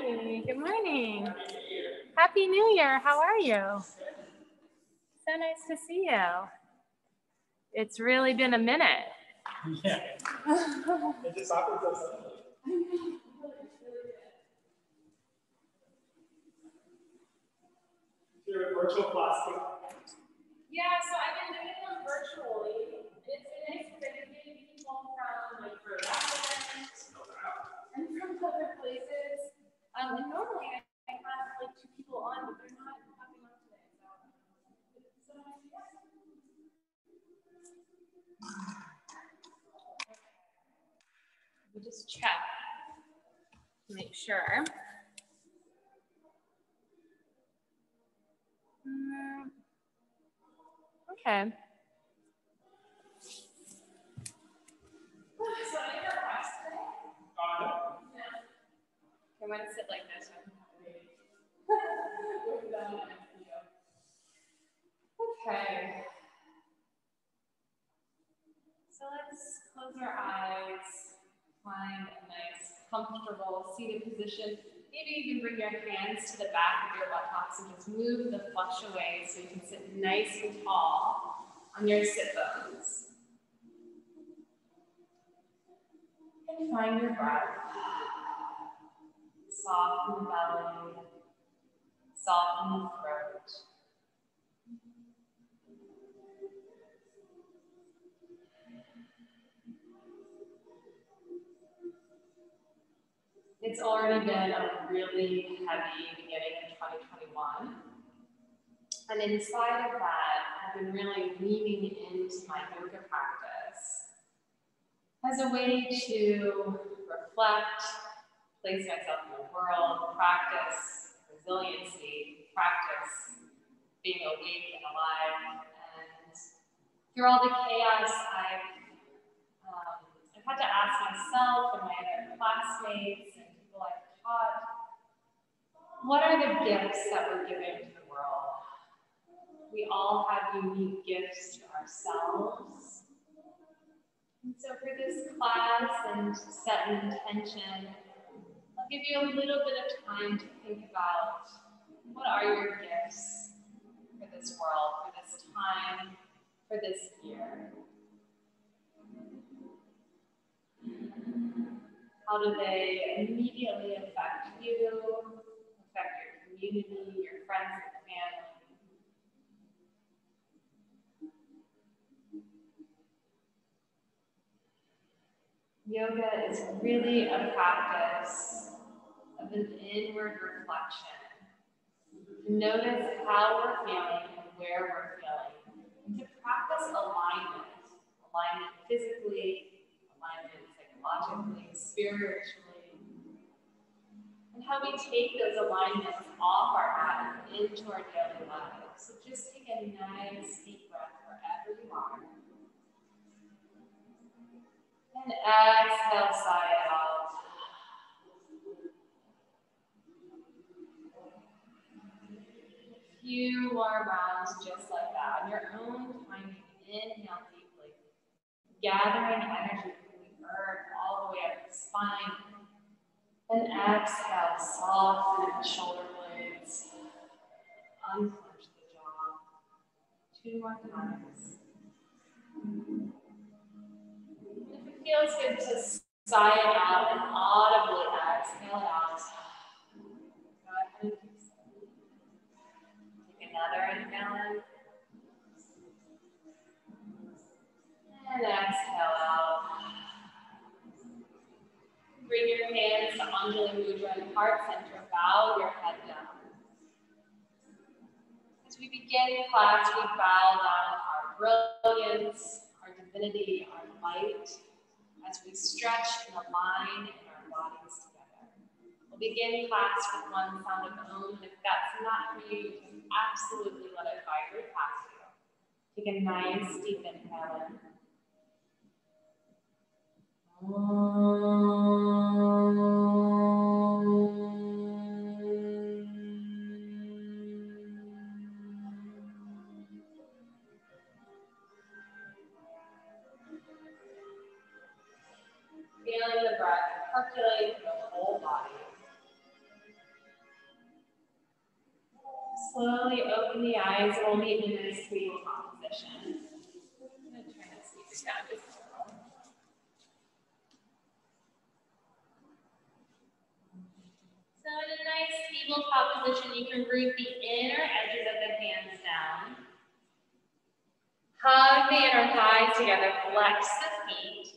Hi, good morning. Happy New Year. How are you? So nice to see you. It's really been a minute. Yeah. It just happens so suddenly. Your virtual class too? Yeah, so I've been doing them virtually. It's been nice because I've been getting people from like Rhode Island and from other places. And normally I have like 2 people on, but they're not popping on today. So we just check to make sure. Okay. So I got rest today. I'm going to sit like this. Okay. So let's close our eyes, find a nice, comfortable seated position. Maybe you can bring your hands to the back of your buttocks and just move the flesh away so you can sit nice and tall on your sit bones. And find your breath. Soften the belly, soften the throat. It's already been a really heavy beginning of 2021. And inside of that, I've been really leaning into my yoga practice as a way to reflect, place myself in the world, practice resiliency, practice being awake and alive. And through all the chaos, I've had to ask myself and my other classmates and people I've taught, what are the gifts that we're giving to the world? We all have unique gifts to ourselves. And so for this class and to set an intention, I'll give you a little bit of time to think about what are your gifts for this world, for this time, for this year. How do they immediately affect you, affect your community, your friends and family? Yoga is really a practice of an inward reflection. Notice how we're feeling and where we're feeling. And to practice alignment physically, alignment psychologically, spiritually, and how we take those alignments off our mat and into our daily lives. So just take a nice deep breath wherever you are. And exhale, sigh it out. A few more rounds just like that. On your own timing, inhale deeply, gathering energy from the earth all the way up the spine. And exhale, soften the shoulder blades. Unclench the jaw. 2 more times. If it feels good to sigh it out and audibly exhale it out, go ahead and do so. Take another inhale in. And exhale out. Bring your hands to Anjali Mudra and heart center. Bow your head down. As we begin class, we bow down our brilliance, our divinity, our light, as we stretch and align in our bodies together. We'll begin class with one sound of Om. If that's not for you, you can absolutely let it vibrate past you. Take a nice deep inhale in. Feeling the breath percolate through the whole body. Slowly open the eyes, we'll meet in a nice tabletop position. I'm going to try to squeeze it down just a little. So in a nice tabletop position, you can root the inner edges of the hands down. Hug the inner thighs together, flex the feet.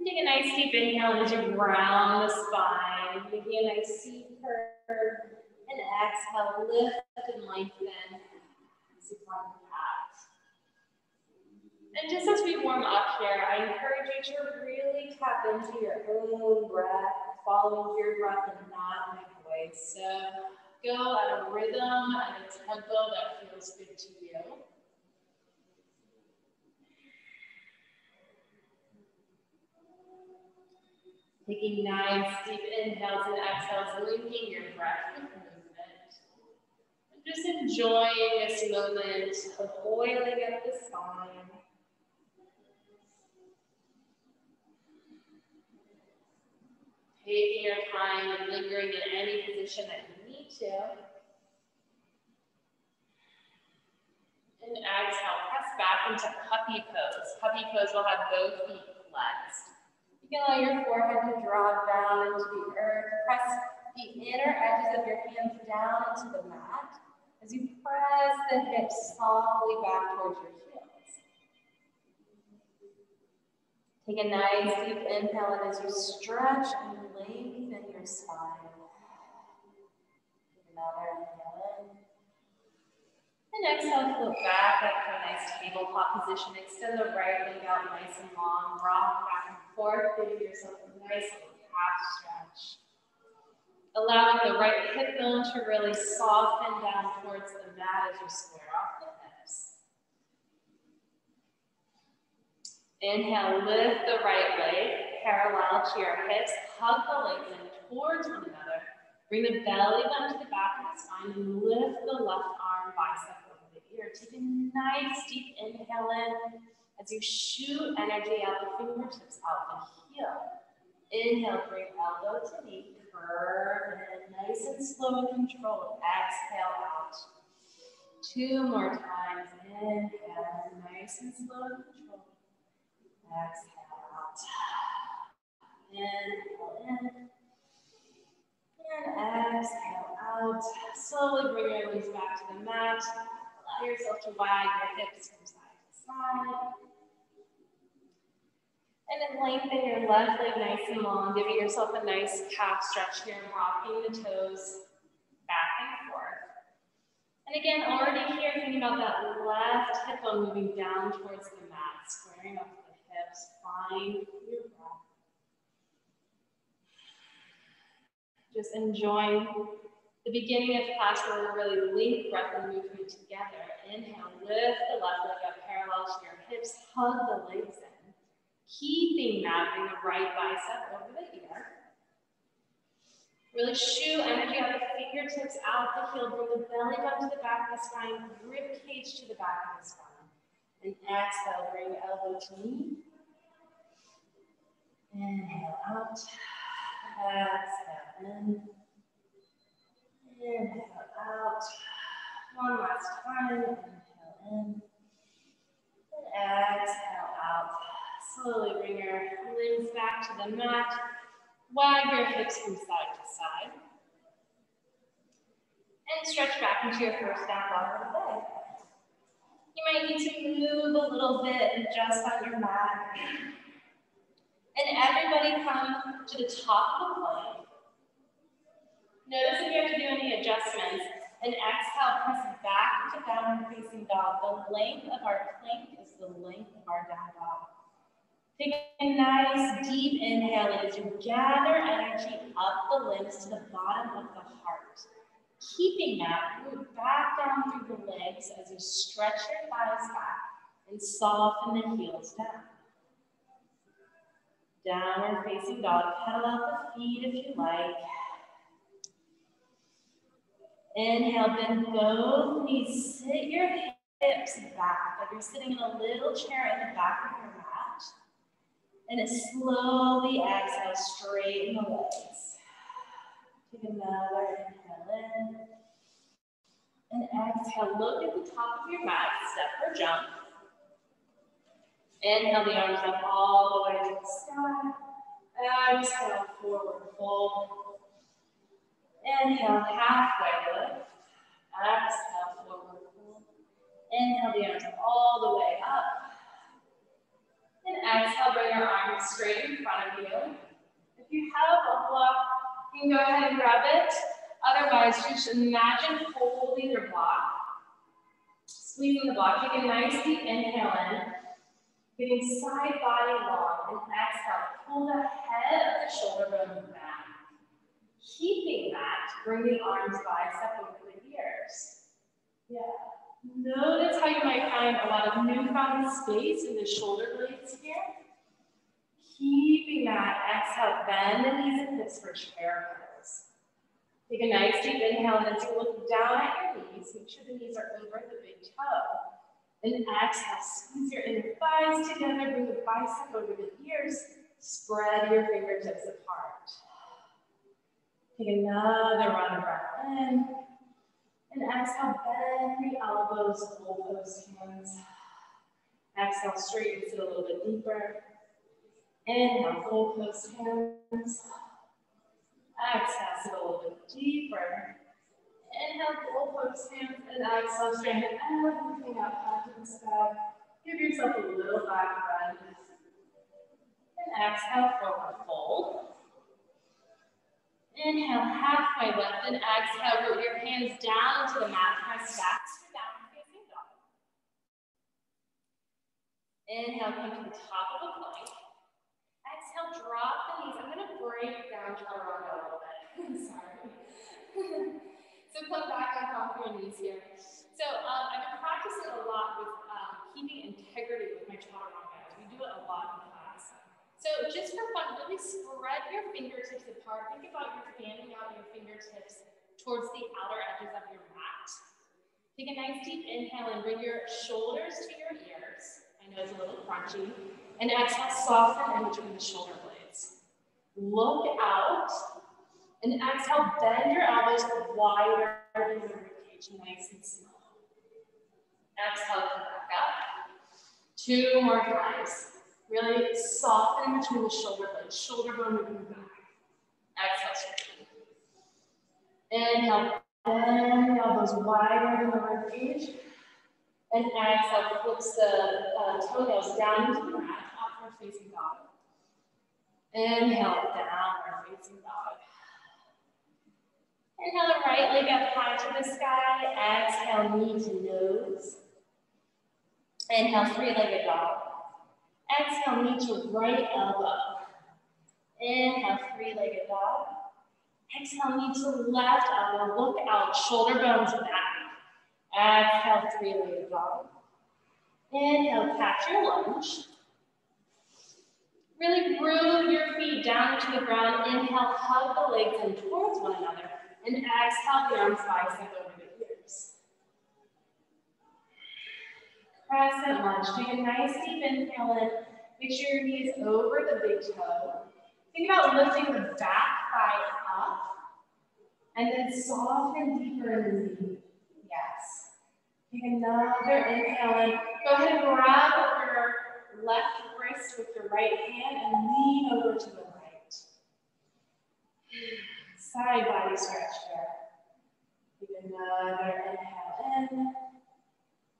Take a nice deep inhale as you ground the spine, making a nice C curve. And exhale, lift and lengthen as you climb the cat. And just as we warm up here, I encourage you to really tap into your own breath, follow your breath in that way. So go at a rhythm and a tempo that feels good to you. Taking nice deep inhales and exhales, linking your breath with movement. And just enjoying this moment of oiling up the spine. Taking your time and lingering in any position that you need to. And exhale, press back into puppy pose. Puppy pose will have both feet flexed. You can allow your forehead to drop down into the earth. Press the inner edges of your hands down into the mat as you press the hips softly back towards your heels. Take a nice deep inhale and as you stretch and lengthen your spine. Another inhale in. And exhale, float back up to a nice tabletop position. Extend the right leg out nice and long. Rock back and forth. Give yourself a nice little calf stretch. Allowing the right hip bone to really soften down towards the mat as you square off the hips. Inhale, lift the right leg parallel to your hips. Hug the legs in towards one another. Bring the belly button to the back of the spine and lift the left arm bicep over the ear. Take a nice deep inhale in as you shoot energy out the fingertips, out the heel. Inhale, bring elbow to knee, curve in, nice and slow and controlled. Exhale out. 2 more times. Inhale, nice and slow and controlled. Exhale out. Inhale in. And exhale out. Slowly bring your knees back to the mat. Allow yourself to wag your hips from side to side. And then lengthen your left leg nice and long, giving yourself a nice calf stretch here, rocking the toes back and forth. And again, already here, thinking about that left hip bone moving down towards the mat, squaring up the hips, find your breath. Just enjoying the beginning of class where we really link breath and movement together. Inhale, lift the left leg up parallel to your hips, hug the legs in. Keeping that, bring the right bicep over the ear. Really shoot energy out the fingertips, out the heel, bring the belly button to the back of the spine, rib cage to the back of the spine. And exhale, bring elbow to knee. Inhale out. Exhale in. Inhale out. One last time. Inhale in. And exhale out. Slowly bring your limbs back to the mat. Wag your hips from side to side. And stretch back into your first down dog of the day. You might need to move a little bit and adjust on your mat. And everybody come to the top of the plank. Notice if you have to do any adjustments. And exhale, press back to downward facing dog. The length of our plank is the length of our down dog. Take a nice deep inhale as you gather energy up the limbs to the bottom of the heart. Keeping that, root back down through the legs as you stretch your thighs back and soften the heels down. Downward facing dog, pedal out the feet if you like. Inhale, bend both knees, sit your hips back like you're sitting in a little chair in the back of your mat. And slowly exhale, straighten the legs. Take another inhale in. And exhale, look at the top of your mat, step or jump. Inhale the arms up all the way to the sky. Exhale, forward fold. Inhale, halfway lift. Exhale, forward fold. Inhale the arms all the way up. And exhale, bring your arms straight in front of you. If you have a block, you can go ahead and grab it. Otherwise, just imagine holding your block. Squeezing the block. Take a nice deep inhale in. Getting side body long. And exhale, pull the head of the shoulder bone back. Keeping that, bring the arms bicep over the ears. Yeah. Notice how you might find a lot of newfound space in the shoulder blades here. Keeping that, exhale, bend the knees and hips for chair pose. Take a nice deep inhale and as you look down at your knees, make sure the knees are over the big toe. And exhale, squeeze your inner thighs together, bring the bicep over the ears, spread your fingertips apart. Take another round of breath in. And exhale, bend the elbows, goalpost hands. Exhale, straighten, sit a little bit deeper. Inhale, goalpost hands. Exhale, sit a little bit deeper. Inhale, goalpost hands, and exhale, straighten everything up onto the sky. Give yourself a little back bend. And exhale, forward fold. Inhale, halfway lift, and exhale, root your hands down into the mat, press back to down facing dog. Inhale, come to the top of the plank. Exhale, drop the knees. I'm going to break down chaturanga a little bit. Sorry. So come back on top of your knees here. So I've been practicing a lot with keeping integrity with my chaturanga. We do it a lot in class. So just for fun, really spread your fingertips apart. Think about your fanning out your fingertips towards the outer edges of your mat. Take a nice deep inhale and bring your shoulders to your ears. I know it's a little crunchy. And exhale, soften in between the shoulder blades. Look out. And exhale, bend your elbows wider than the ribcage, nice and slow. Exhale, come back up. 2 more times. Really soften between the shoulder blades, shoulder bone moving back. Exhale, straighten. Inhale, bend the elbows wider than the ribcage. And exhale, flips the toenails down into the mat, upward facing dog. Inhale, downward facing dog. Inhale the right leg up high to the sky. Exhale, knee to nose. Inhale, 3-legged dog. Exhale, knee to right elbow. Inhale, 3-legged dog. Exhale, knee to left elbow. Look out, shoulder bones back. Exhale, 3-legged dog. Inhale, catch your lunge. Really root your feet down to the ground. Inhale, hug the legs in towards one another. And exhale, the arms bicep over the ears. Crescent lunge. Take a nice deep inhale in. Make sure your knee is over the big toe. Think about lifting the back thigh up. And then soften deeper in the knee. Yes. Take another inhale in. Go ahead and grab your left wrist with your right hand and lean over to the right. Side body stretch here. Take another inhale in.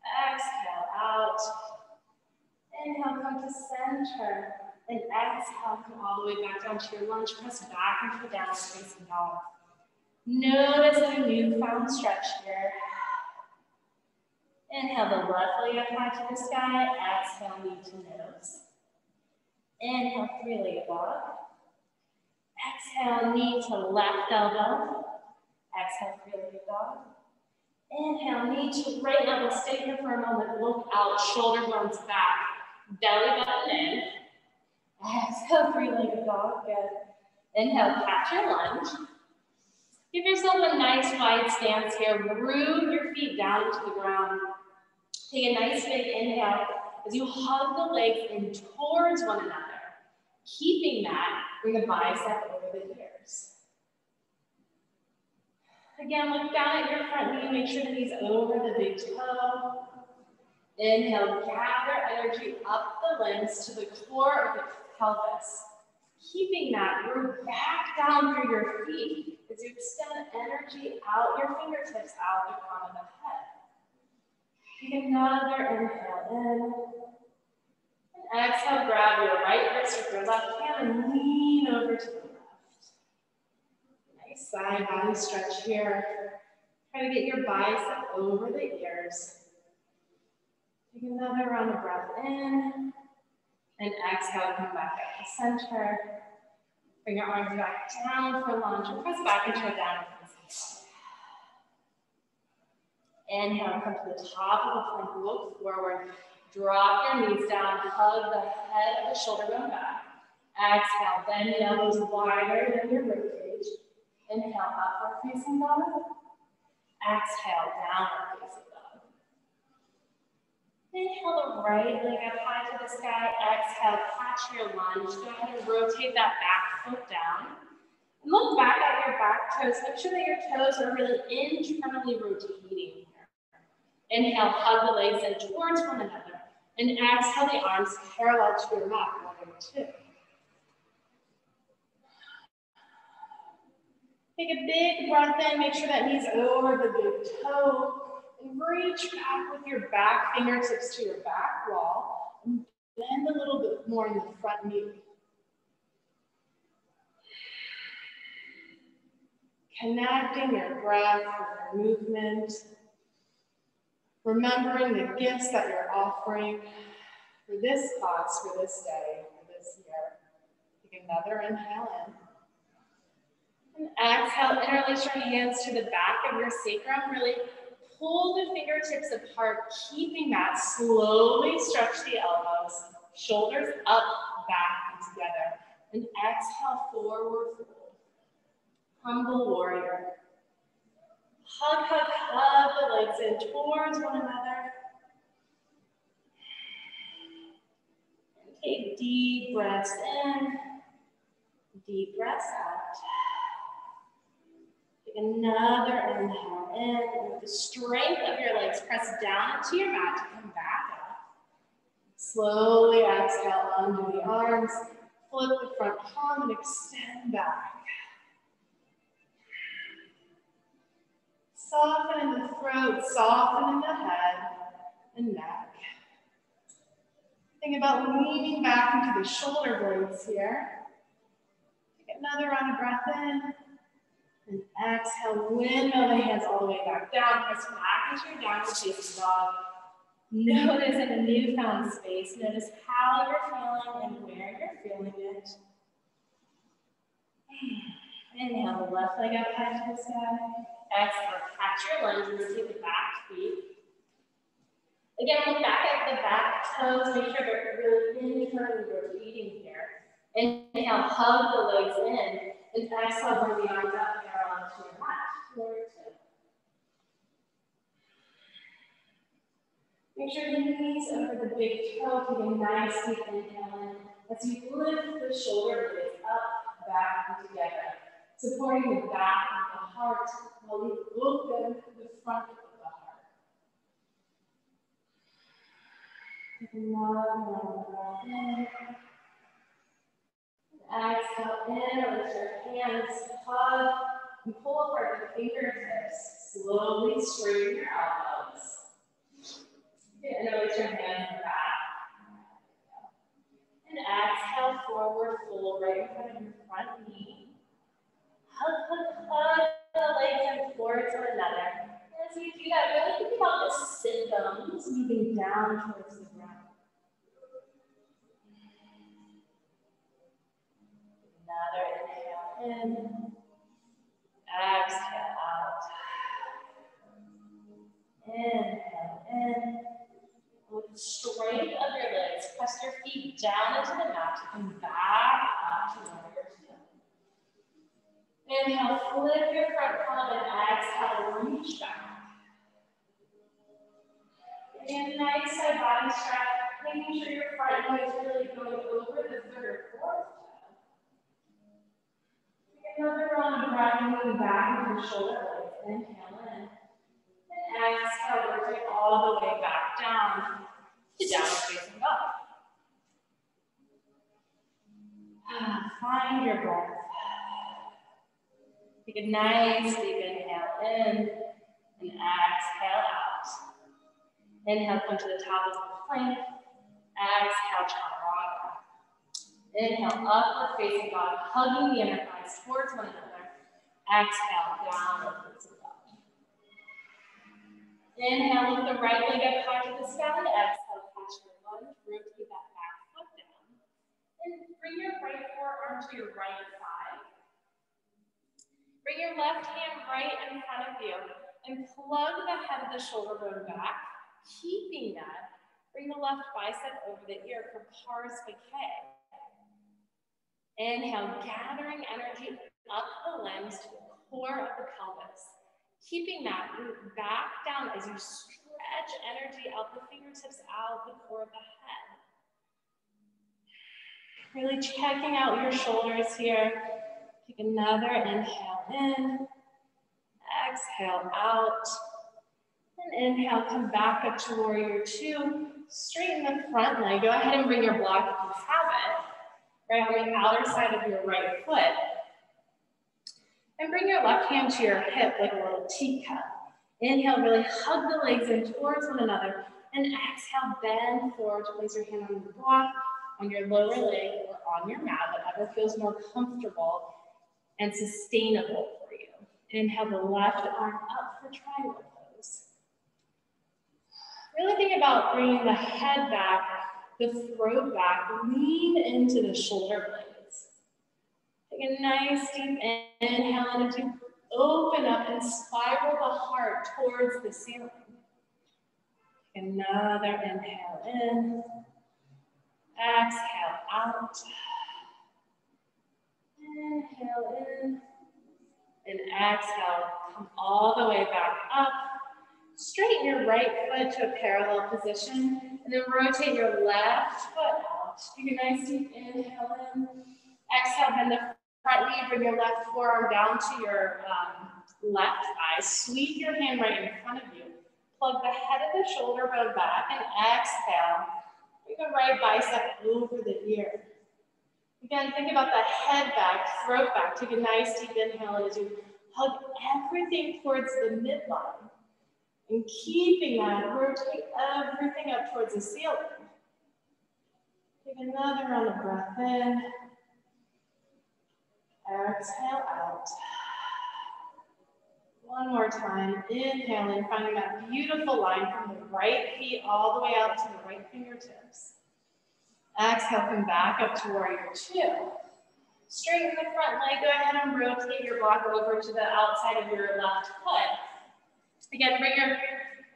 Exhale out. Inhale, come to center. And exhale, come all the way back down to your lunge. Press back into the downward facing dog. Notice a newfound stretch here. Inhale the left leg up high to the sky. Exhale, knee to nose. Inhale, 3-legged dog. Exhale, knee to left elbow. Exhale, 3-legged dog. Inhale, knee to right elbow. Stay here for a moment. Look out, shoulder bones back. Belly button in. Exhale, 3-legged dog. Good. Inhale, catch your lunge. Give yourself a nice wide stance here. Root your feet down into the ground. Take a nice big inhale as you hug the legs in towards one another. Keeping that, bring the bicep over the ears. Again, look down at your front knee, make sure the knee's over the big toe. Inhale, gather energy up the limbs to the core of the pelvis. Keeping that, root back down through your feet as you extend energy out your fingertips, out the crown of the head. Take another inhale in. And exhale, grab your right wrist with your left hand and lean over to the left. Nice side body stretch here. Try to get your bicep over the ears. Take another round of breath in. And exhale, come back up to center. Bring your arms back down for lunge and press back into a downward facing dog. Inhale, come to the top of the plank, look forward. Drop your knees down, hug the head of the shoulder bone back. Exhale, bend the elbows wider than your ribcage. Inhale, upward facing dog. Exhale, downward facing dog. Inhale the right leg up high to the sky. Exhale, catch your lunge. Go ahead and rotate that back foot down. And look back at your back toes. Make sure that your toes are really internally rotating here. Inhale, hug the legs in towards one another. And exhale the arms parallel to your mat, 1 and 2. Take a big breath in, make sure that knee's over the big toe. And reach back with your back fingertips to your back wall. And bend a little bit more in the front knee. Connecting your breath with your movement. Remembering the gifts that you're offering for this class, for this day, for this year. Take another inhale in. And exhale, interlace your hands to the back of your sacrum. Really pull the fingertips apart, keeping that. Slowly stretch the elbows, shoulders up, back, and together. And exhale, forward fold. Humble warrior. Hug, hug, hug the legs in towards one another. And take deep breaths in, deep breaths out. Take another inhale in. And with the strength of your legs, press down into your mat to come back up. Slowly exhale under the arms. Flip the front palm and extend back. Soften in the throat, soften in the head and neck. Think about leaning back into the shoulder blades here. Take another round of breath in. And exhale, windmill the hands all the way back down. Press back into your downward facing dog. Notice in a newfound space, notice how you're feeling and where you're feeling it. Inhale the left leg up high to the sky. Exhale, catch your lunge and rotate the back feet. Again, look back at the back toes, make sure they're really internally rotating here. Inhale, hug the legs in, and exhale, bring the arms up parallel to your mat. Warrior 2. Make sure the knees over the big toe, take a nice deep inhale in as you lift the shoulder blades up, back, and together, supporting the back of the heart while we open the front of the heart. Take another long breath in. Exhale in, lift your hands, hug, and pull apart the fingertips. Slowly straighten your elbows. Interlace your hands back. And exhale, forward fold right in front of your front knee. Hug, hug, hug the legs in towards one another. As you do that, really think about the sit bones moving down towards the ground. Another inhale in. Exhale out. Inhale in. With the strength of your legs, press your feet down into the mat to come back up to warrior 2. Inhale, flip your front palm and exhale, reach back. And nice side body stretch, making sure your front knee is really going over the third or fourth toe. Take another round of breath, moving back into the shoulder blades. Inhale in. And exhale, rotate all the way back down to downward facing dog. Find your breath. Take a nice deep inhale in and exhale out. Inhale, come to the top of the plank. Exhale, chaturanga. Inhale, upward facing dog, hugging the inner thighs towards one another. Exhale, downward facing dog. Inhale, lift the right leg up high to the sky. Exhale, catch your lunge, rotate that back foot down. And bring your right forearm to your right thigh. Bring your left hand right in front of you and plug the head of the shoulder bone back. Keeping that, bring the left bicep over the ear for pars vaquet. Inhale, gathering energy up the limbs to the core of the pelvis. Keeping that root back down as you stretch energy out the fingertips, out the core of the head. Really checking out your shoulders here. Take another inhale in, exhale out, and inhale, come back up to warrior two. Straighten the front leg. Go ahead and bring your block if you have it, right on the outer side of your right foot. And bring your left hand to your hip like a little teacup. Inhale, really hug the legs in towards one another. And exhale, bend forward to place your hand on your block, on your lower leg, or on your mat, whatever feels more comfortable and sustainable for you. Inhale the left arm up for triangle pose. Really think about bringing the head back, the throat back, lean into the shoulder blades. Take a nice deep inhale and as you open up and spiral the heart towards the ceiling. Take another inhale in, exhale out. Inhale in, and exhale, come all the way back up. Straighten your right foot to a parallel position, and then rotate your left foot out. Take a nice deep inhale in. Exhale, bend the front knee, bring your left forearm down to your left thigh. Sweep your hand right in front of you. Plug the head of the shoulder bone back, and exhale. Bring the right bicep over the ear. Again, think about the head back, throat back. Take a nice deep inhale as you hug everything towards the midline. And keeping that, rotate everything up towards the ceiling. Take another round of breath in. Exhale out. One more time. Inhaling, finding that beautiful line from the right feet all the way out to the right fingertips. Exhale, come back up to warrior two. Straighten the front leg. Go ahead and rotate your block over to the outside of your left foot. Again, bring your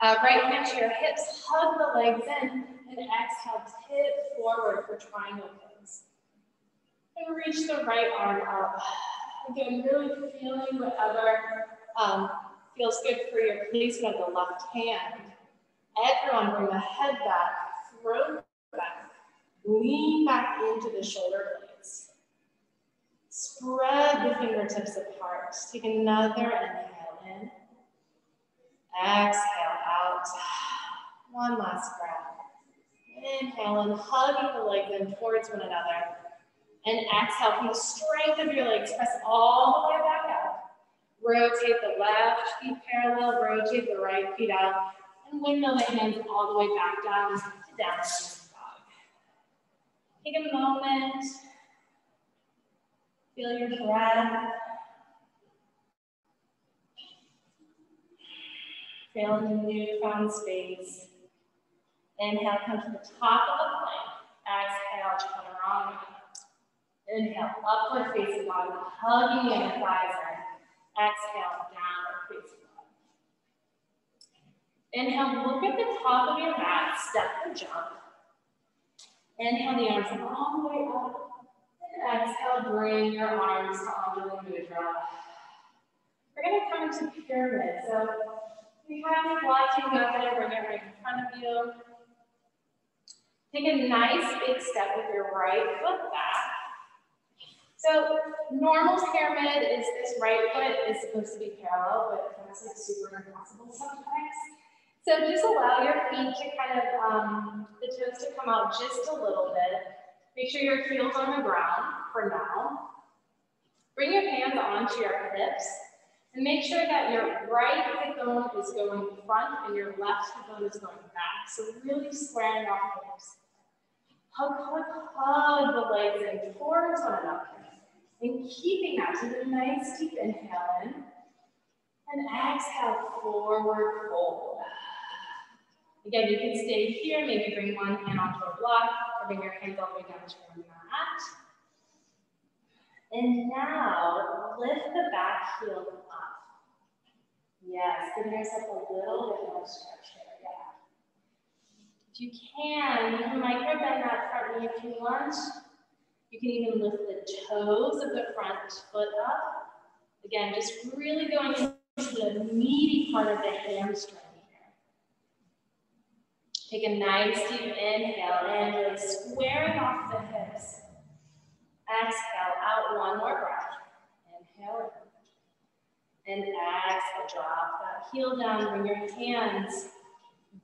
right hand to your hips. Hug the legs in. And exhale, tip forward for triangle pose. And reach the right arm up. Again, really feeling whatever feels good for your placement of the left hand. Everyone, bring the head back, throat back. Lean back into the shoulder blades. Spread the fingertips apart. Take another inhale in. Exhale out. One last breath. Inhale and hugging the legs in towards one another. And exhale from the strength of your legs. Press all the way back up. Rotate the left feet parallel. Rotate the right feet out. And windmill the hands all the way back down to downward facing dog. Take a moment. Feel your breath. Feel into newfound space. Inhale, come to the top of the plank. Exhale, chaturanga. Inhale, upward facing dog, hugging the inner thighs in. Exhale, downward facing dog. Inhale, look at the top of your mat, step or jump. Inhale the arms all the way up. And exhale, bring your arms to Anjali Mudra. We're going to come into pyramid. So if you have your block, you can go ahead and bring it right in front of you. Take a nice big step with your right foot back. So normal pyramid is this right foot is supposed to be parallel, but that's like super impossible sometimes. So just allow your feet to kind of, the toes to come out just a little bit. Make sure your heel's on the ground for now. Bring your hands onto your hips and make sure that your right hip bone is going front and your left hip bone is going back. So really squaring off the hips. Hug, hug, hug the legs in towards one another. And keeping that to the nice deep inhale in. And exhale, forward fold. Again, you can stay here, maybe bring one hand onto a block, or bring your hands all the way down to your mat. And now, lift the back heel up. Yes, give yourself a little bit more stretch here, yeah. If you can, you can micro bend that front knee if you want. You can even lift the toes of the front foot up. Again, just really going into the meaty part of the hamstring here. Take a nice deep inhale and really squaring off the hips. Exhale out, one more breath. Inhale in. And exhale, drop that heel down, bring your hands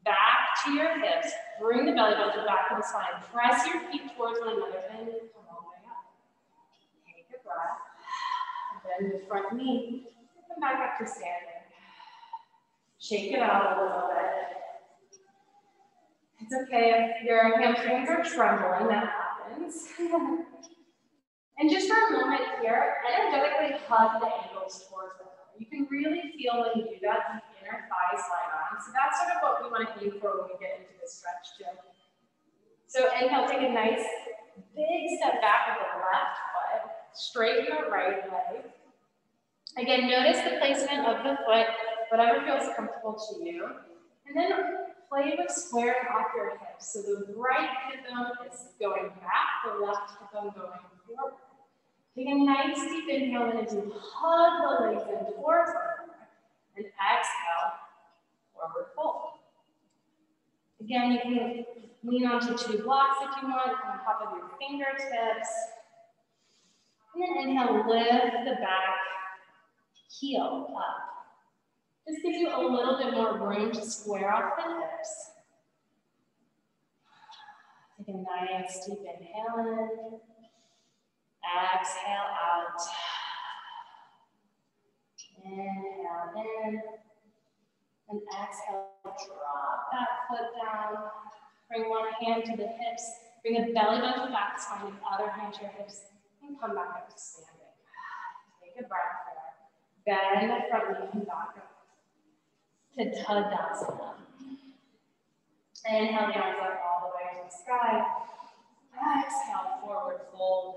back to your hips. Bring the belly button back to the spine. Press your feet towards one another and come all the way up. Take a breath. Bend the front knee. Come back up to standing. Shake it out a little bit. It's okay if your hamstrings are trembling, that happens. And just for a moment here, energetically hug the ankles towards one another. You can really feel when you do that, the inner thighs slide on. So that's sort of what we want to aim for when we get into this stretch too. So inhale, take a nice big step back with the left foot, straighten the right leg. Again, notice the placement of the foot, whatever feels comfortable to you. And then play with squaring off your hips. So the right hip bone is going back, the left hip bone going forward. Take a nice deep inhale in as you hug the legs in towards one another. And exhale, forward fold. Again, you can lean onto two blocks if you want, on top of your fingertips. And then inhale, lift the back heel up. This gives you a little bit more room to square off the hips. Take a nice deep inhale in. Exhale out. Inhale in. And exhale, drop that foot down. Bring one hand to the hips. Bring the belly button to the back spine, the other hand to your hips. And come back up to standing. Take a breath there. Bend the front knee and back up to Tadasana. Inhale the arms up all the way to the sky. Exhale, forward fold.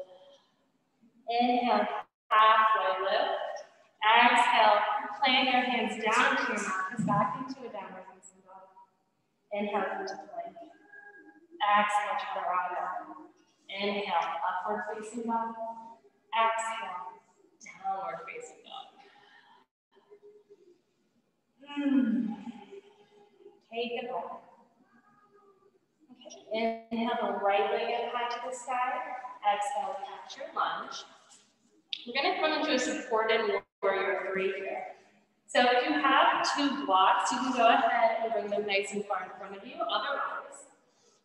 Inhale, halfway lift. Exhale, plant your hands down to your mat, press back into a downward facing dog. Inhale into plank. Exhale, chaturanga. Inhale, upward facing dog. Exhale, downward facing dog. Take a breath. Okay. Inhale, the right leg up high to the sky. Exhale, catch your lunge. We're going to come into a supported warrior three here. So if you have two blocks, you can go ahead and bring them nice and far in front of you. Otherwise,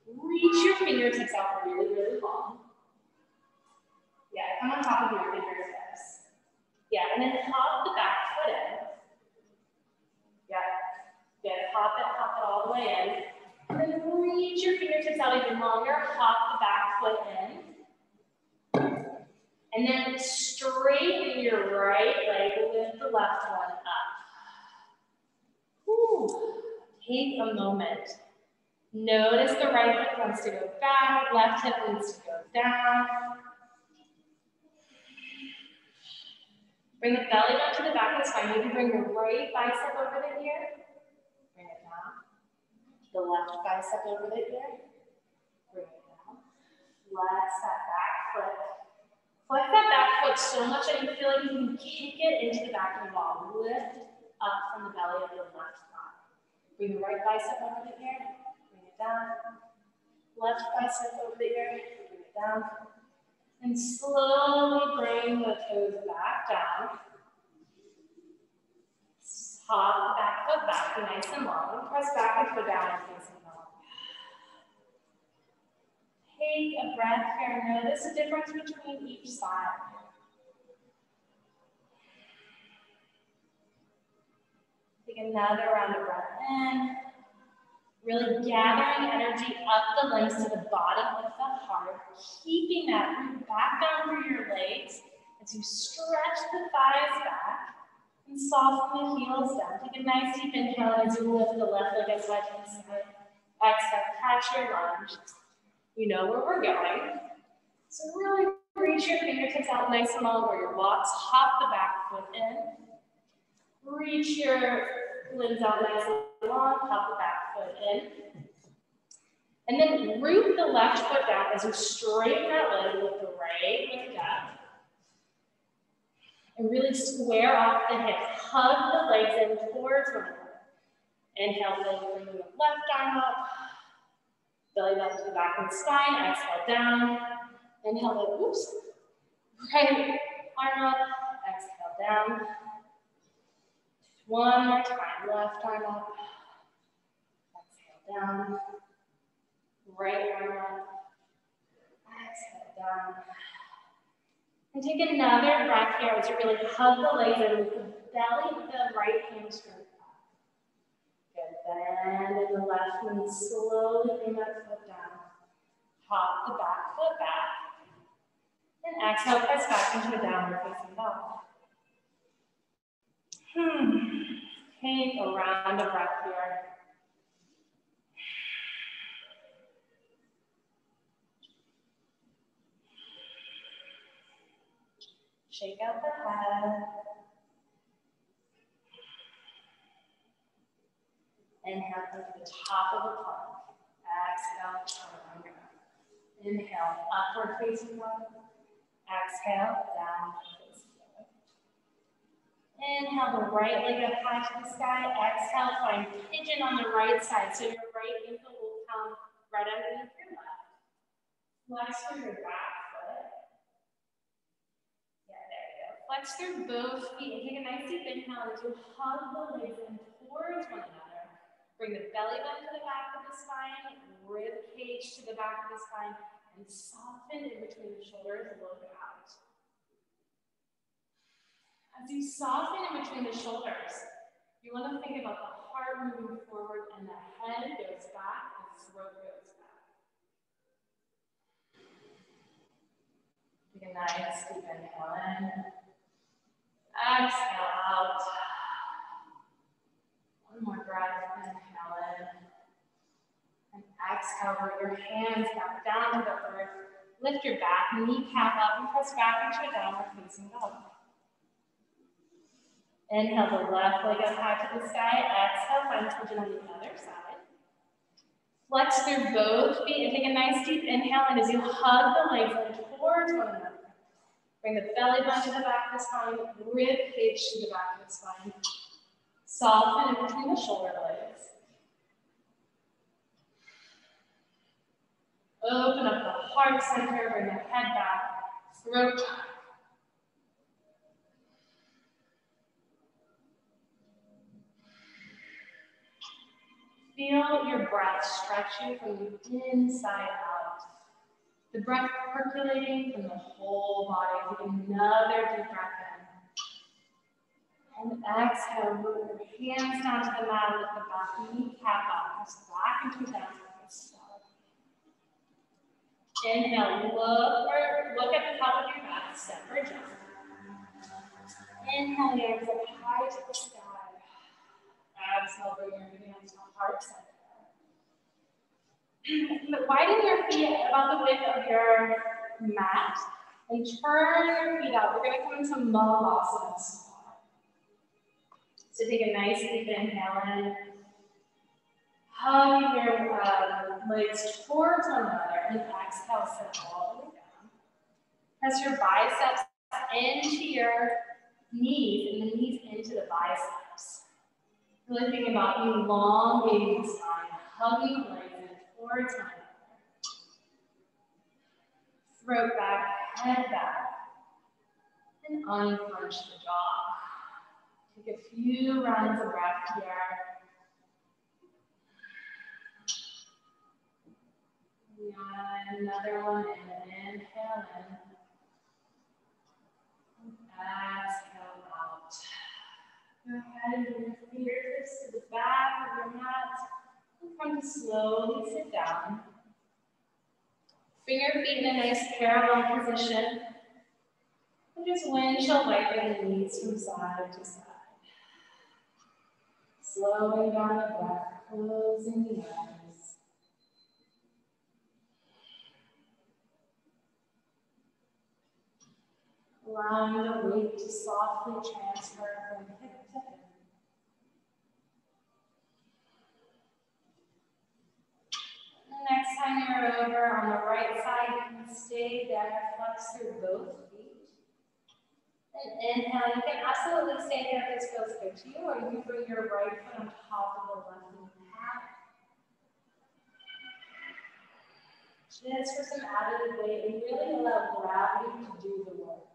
reach your fingertips out really, really long. Yeah, come on top of your fingertips. Yeah, and then hop the back foot in. Yeah, good. Hop it all the way in. And then reach your fingertips out even longer. Hop the back foot in. And then straighten your right leg, lift the left one up. Whew. Take a moment. Notice the right hip wants to go back, left hip wants to go down. Bring the belly down to the back of the spine. You can bring your right bicep over the ear. Bring it down. The left bicep over the ear. Bring it down. Flex that back foot. Flex that back foot so much that you feel like you can kick it into the back of the wall. Lift up from the belly of the left thigh. Bring the right bicep over the ear. Bring it down. Left bicep over the ear. Bring it down. And slowly bring the toes back down. Hop the back foot back, nice and long. Press back and foot down and face it long. Take a breath here. Notice the difference between each side. Take another round of breath in. Really gathering energy up the limbs to the bottom of the heart. Keeping that root back down through your legs as you stretch the thighs back. And soften the heels down. Take a nice deep inhale as you lift the left leg as high to the side. Exhale, catch your lunge. You know where we're going. So really reach your fingertips out nice and long where your blocks. Hop the back foot in. Reach your limbs out nice and long. Hop the back foot in. And then root the left foot down as you straighten that leg with the right leg up. And really square off the hips. Hug the legs in towards one another. Inhale, bring the left arm up. Belly button to the back of the spine. Exhale down. Inhale, oops. Right arm up. Exhale down. One more time. Left arm up. Exhale down. Right arm up. Exhale down. And take another breath here as you really hug the legs in with the belly of the right hamstring up. Good. Bend in the left knee. Slowly bring that foot down. Hop the back foot back. And exhale, press back into a downward facing dog. Take a round of breath here. Shake out the head. Inhale, come to the top of the plank. Exhale, chaturanga. Inhale, upward facing dog. Exhale, downward facing dog. Inhale, the right leg up high to the sky. Exhale, find pigeon on the right side. So your right ankle will come right underneath your left. Flex through your back foot. Flex through both feet and take a nice deep inhale as you hug the legs in towards one another. Bring the belly button to the back of the spine, rib cage to the back of the spine, and soften in between the shoulders, look out. As you soften in between the shoulders, you want to think about the heart moving forward and the head goes back, the throat goes back. Take a nice deep inhale in. Exhale out. One more breath. Inhale in. And exhale, bring your hands back down to the earth. Lift your back, kneecap up, and press back into a downward facing dog. Inhale, the left leg up high to the sky. Exhale, find pigeon on the other side. Flex through both feet and take a nice deep inhale. And as you hug the legs in towards one another, bring the belly button to the back of the spine, rib cage to the back of the spine. Soften in between the shoulder blades. Open up the heart center, bring the head back, throat back. Feel your breath stretch you from the inside out. The breath percolating from the whole body. Take another deep breath in. And exhale, move your hands down to the mat with the back kneecap up. Press back into downward facing dog. Inhale, look at the top of your mat, step or jump. Inhale, your arms up high to the sky. Exhale, bring your hands to heart center. Widen your feet about the width of your mat and turn your feet out. We're going to come into Malasana squat. So take a nice deep inhale in. Hug your legs towards one another and exhale, sit all the way down. Press your biceps into your knees and the knees into the biceps. Really think about elongating the spine, hugging the legs in towards one another. Throat back, head back, and unclench the jaw. Take a few rounds of breath here. And another one, and inhale in. Exhale out. Go ahead and bring your fingertips to the back of your mat. And come to slowly sit down. Bring your feet in a nice parallel position. And just windshield wiper the knees from side to side. Slowing down the breath, closing the eyes. Allowing the weight to softly transfer from hip to hip. Next time you're over on the right side, you can stay there, flex through both feet. And inhale, you can absolutely stay there if this feels good to you, or you can bring your right foot on top of the left knee pad. Just for some added weight, and really allow gravity to do the work.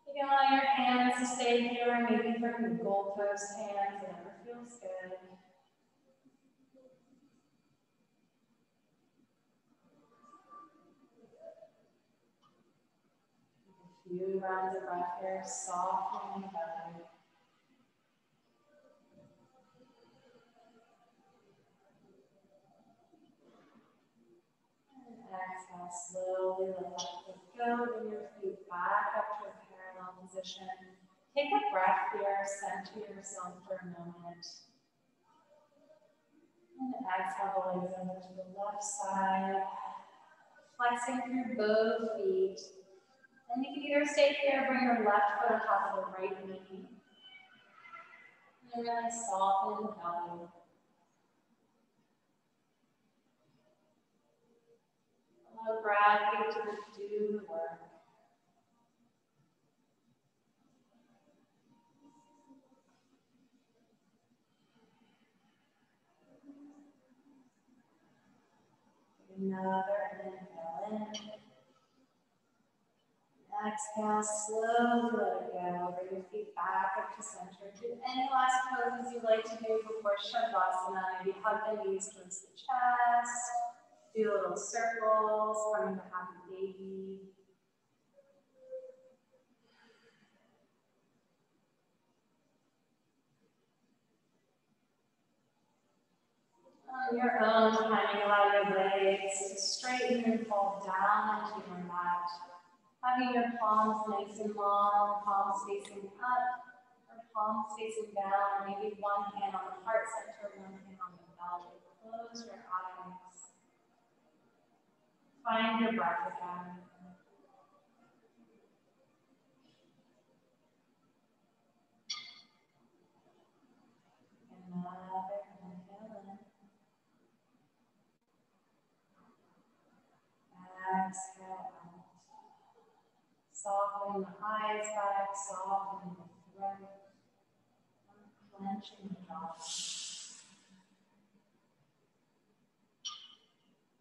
You can allow your hands to stay here, maybe from the goalpost hands, whatever feels good. A few rounds of breath here, softening the belly. And exhale, slowly let that foot go, bring your feet back up to a parallel position. Take a breath here, center yourself for a moment. And exhale the legs over to the left side. Flexing through both feet. And you can either stay here, bring your left foot on top of the right knee. And really soften the belly. Allow gravity to do the work. Another inhale in. Exhale, slowly let it go. Bring your feet back up to center. Do any last poses you'd like to do before Shavasana. Maybe hug the knees towards the chest. Do little circles, coming to happy baby. On your own time, allow your legs to straighten and fall down into your mat. Having your palms nice and long, palms facing up, or palms facing down, or maybe one hand on the heart center, one hand on the belly. Close your eyes. Find your breath again. Another inhale in. Exhale out. Soften the eyes back, soften the throat, unclenching the jaw.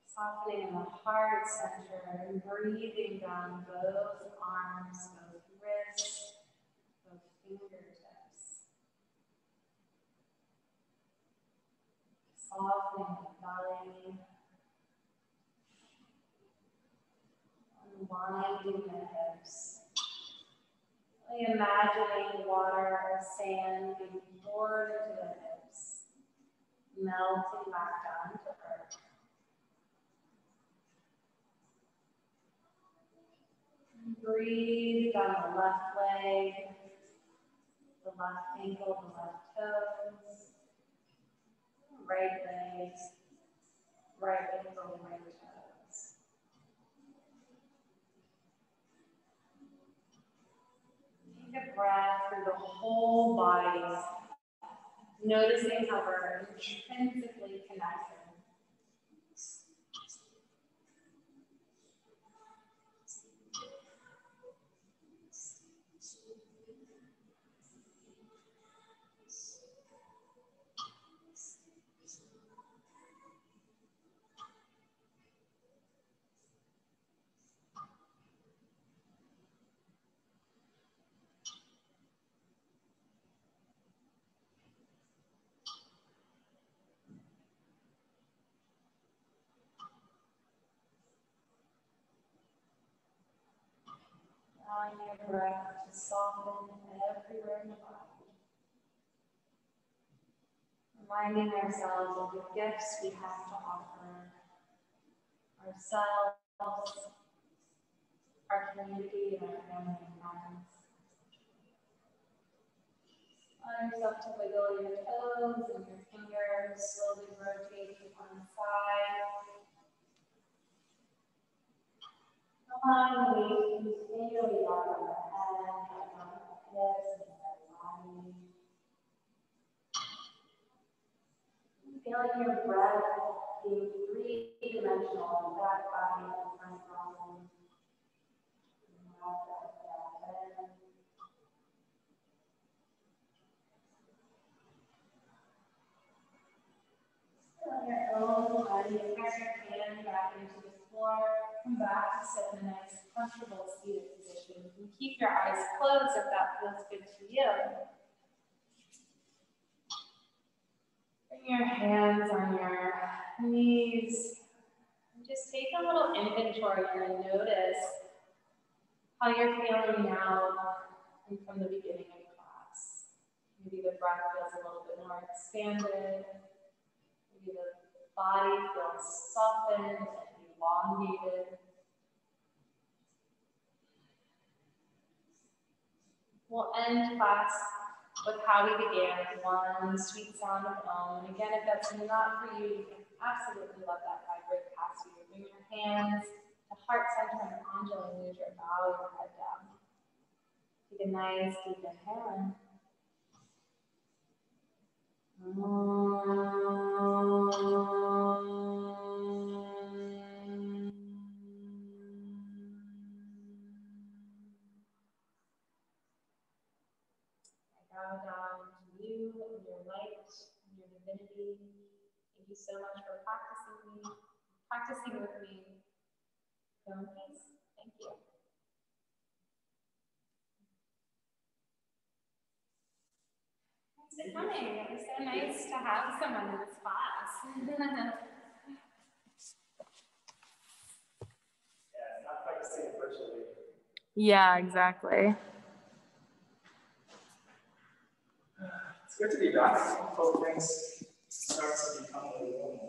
Softening in the heart center and breathing down both arms, both wrists, both fingertips. Softening the belly. Unwinding the hips. Imagining water or sand being poured into the hips, melting back down to earth. Breathe down the left leg, the left ankle, the left toes, right legs, right ankle, right toes. Take a breath through the whole body, noticing how we're intrinsically connected. allowing your breath to soften everywhere in the body. Reminding ourselves of the gifts we have to offer ourselves, our community, and our family and friends. Allow yourself to wiggle your toes and your fingers, slowly rotate to one side. Allowing the weight to continually up on the head, on the hips, and the body. Feeling your breath being three-dimensional, back body and front body. On your own, press your hand back into the floor. Come back to sit in a nice, comfortable seated position. You can keep your eyes closed if that feels good to you. Bring your hands on your knees. And just take a little inventory and notice how you're feeling now and from the beginning of class. Maybe the breath feels a little bit more expanded. Maybe the body feels softened and elongated. We'll end class with how we began, one sweet sound of Om. And again, if that's not for you, you can absolutely let that vibrate past you. Bring your hands to heart center and Anjali Mudra, bow your head down. Take a nice deep inhale. Bow down to you and your light and your divinity. Thank you so much for practicing with me. Go in peace. Thank you. Thanks for coming. It was so nice to have someone in this class. Yeah, not practicing it virtually. Yeah, exactly. It's good to be back. Hope things start to become a little